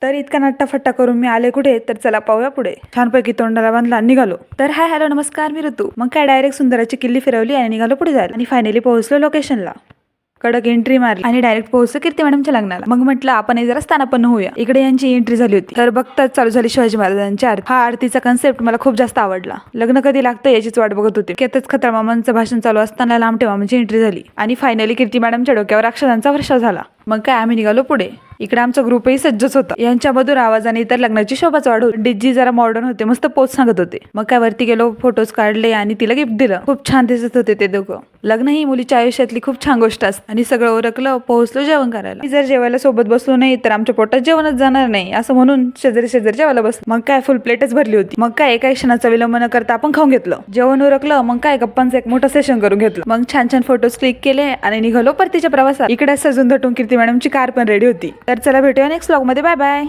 तर इतका नट्टाफट्टा करून मी आले कुठे, तर चला पाहूया पुढे. छानपैकी तोंडाला बांधला निघालो. तर हाय हॅलो नमस्कार, मी ऋतू. मग काय डायरेक्ट सुंदराची किल्ली फिरवली आणि निघालो पुढे जायला. आणि फायनली पोहोचलो लोकेशनला. कडक एंट्री मारली आणि डायरेक्ट पोहोचलो कीर्ती मॅडमच्या लग्नाला. मग म्हटलं आपण जरा स्थानापन्न होऊया. इकडे यांची एंट्री झाली होती. तर बघताच चालू झाली शिवाजी महाराजांची आरती. हा आरतीचा कन्सेप्ट मला खूप जास्त आवडला. लग्न कधी लागतं याचीच वाट बघत होते. त्यातच खताळ मामांचं भाषण चालू असताना लांबटे मामांची एंट्री झाली आणि फायनली कीर्ती मॅडमच्या डोक्यावर अक्षरांचा वर्षाव झाला. मग काय आम्ही निघालो पुढे. इकडे आमचा ग्रुपही सज्जच होता. यांच्या मधुर आवाजाने तर लग्नाची शोभाच वाढवली. डीजी जरा मॉडर्न होते, मस्त पोच सांगत होते. मग काय वरती गेलो, फोटोज काढले आणि तिला गिफ्ट दिलं. खूप छान दिसत होते ते दोघं. लग्न ही मुलीच्या आयुष्यातली खूप छान गोष्ट असते. आणि सगळं ओरखलं, पोहोचलो जेवण करायला. जर जेवायला सोबत बसलो नाही तर आमच्या पोटात जेवणच जाणार नाही असं म्हणून शेजारी जेवायला बसलो. मग काय फुल प्लेटच भरली होती. मग काय एका क्षणाचा विलंब न करता आपण खाऊन घेतलं. जेवण उरकलं. मग काय गप्पांचं एक मोठं सेशन करून घेतलं. मग छान छान फोटोज क्लिक केले आणि निघालो परतीच्या प्रवासात. इकडे सजून धटून कीर्ती मॅडमची कार पण रेडी होती. तर चला भेटूया नेक्स्ट व्लॉग मध्ये. Bye bye.